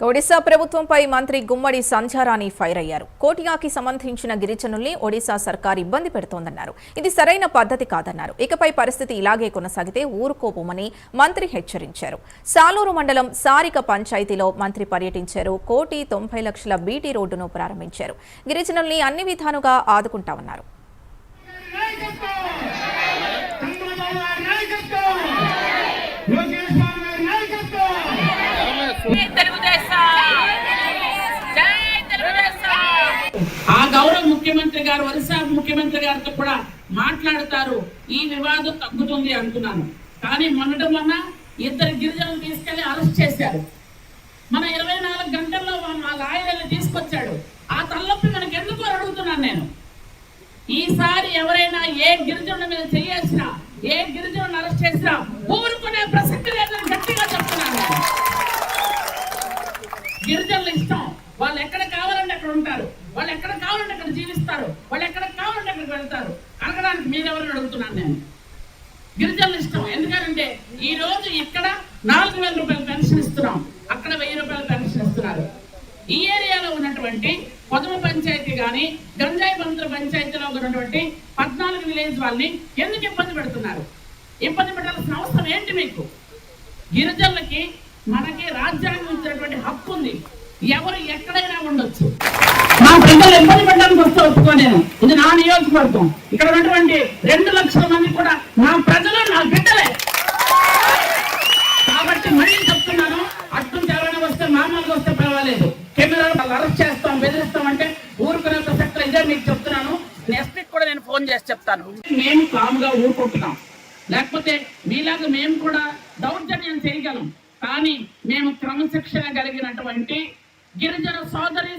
ఒడిశా ప్రభుత్వంపై మంత్రి గుమ్మడి సంధ్యారాణి ఫైర్ అయ్యారు. కోటియాకి సంబంధించిన గిరిజనుల్ని ఒడిశా సర్కార్ ఇబ్బంది పెడుతోందన్నారు. ఇది సరైన పద్ధతి కాదన్నారు. ఇకపై పరిస్థితి ఇలాగే కొనసాగితే ఊరుకోపోమని మంత్రి హెచ్చరించారు. సాలూరు మండలం సారిక పంచాయతీలో మంత్రి పర్యటించారు. 1,90 లక్షల బీటీ రోడ్డును ప్రారంభించారు. గిరిజనుల్ని అన్ని విధాలుగా ఆదుకుంటామన్నారు. ఆ గౌరవ ముఖ్యమంత్రి గారు ఒరిస్సా ముఖ్యమంత్రి గారితో కూడా మాట్లాడతారు. ఈ వివాదం తగ్గుతుంది అనుకున్నాను. కానీ మొన్న 2 గిరిజనులు తీసుకెళ్లి అరెస్ట్ చేశారు. మన 24 గంటల్లో వాళ్ళ ఆయుధాన్ని తీసుకొచ్చాడు. ఆ తలనొప్పి మనకు ఎందుకు అడుగుతున్నాను నేను. ఈసారి ఎవరైనా ఏ గిరిజనుల మీద చేయాల్సినా, ఏ గిరిజనులను అరెస్ట్ చేసినా ఊరుకునే ప్రసక్తి లేదని గట్టిగా చెప్తున్నాను. గిరిజనుల ఇష్టం, వాళ్ళు ఎక్కడ కావాలంటే అక్కడ ఉంటారు, వాళ్ళు ఎక్కడ కావాలంటే అక్కడ జీవిస్తారు, వాళ్ళు ఎక్కడ కావాలంటే అక్కడికి వెళ్తారు. అడగడానికి మీరెవరిని అడుగుతున్నాను నేను. గిరిజనుల ఇష్టం. ఎందుకంటే ఈ రోజు ఇక్కడ 4,000 రూపాయలు పెన్షన్ ఇస్తున్నాం, అక్కడ 1,000 రూపాయలు పెన్షన్ ఇస్తున్నారు. ఈ ఏరియాలో ఉన్నటువంటి పొదమ పంచాయతీ కానీ గంజాయి బంతుల పంచాయతీలో ఉన్నటువంటి 14 విలేజ్ వాళ్ళని ఎందుకు ఇబ్బంది పెడుతున్నారు? ఇబ్బంది పెట్టాల్సిన అవసరం ఏంటి మీకు? గిరిజనులకి మనకి రాజ్యాంగం ఇచ్చినటువంటి హక్కు ఉంది. ఎవరు ఎక్కడైనా ఉండొచ్చు. మా ప్రజలు ఇబ్బంది పెట్టడానికి వస్తే ఒప్పుకోలేను. ఇది నా నియోజకవర్గం. ఇక్కడ ఉన్నటువంటి 2 లక్షల మంది కూడా నా ప్రజలు, నా బిడ్డలే. కాబట్టి మళ్ళీ చెప్తున్నాను, అట్టుంచి ఎవరైనా వస్తే మామూలుగా వస్తే పర్వాలేదు. కెమెరాలు అరెస్ట్ చేస్తాం, బెదిరిస్తాం అంటే ఊరుకునే ప్రసక్తి ఇదే మీకు చెప్తున్నాను. ఎస్పీకి కూడా నేను ఫోన్ చేసి చెప్తాను. మేము కాముగా ఊరుకుంటున్నాం. లేకపోతే మీలాగా మేము కూడా దౌర్జన్యం చేయగలం. కానీ మేము క్రమశిక్షణ కలిగినటువంటి గిరిజన సోదరి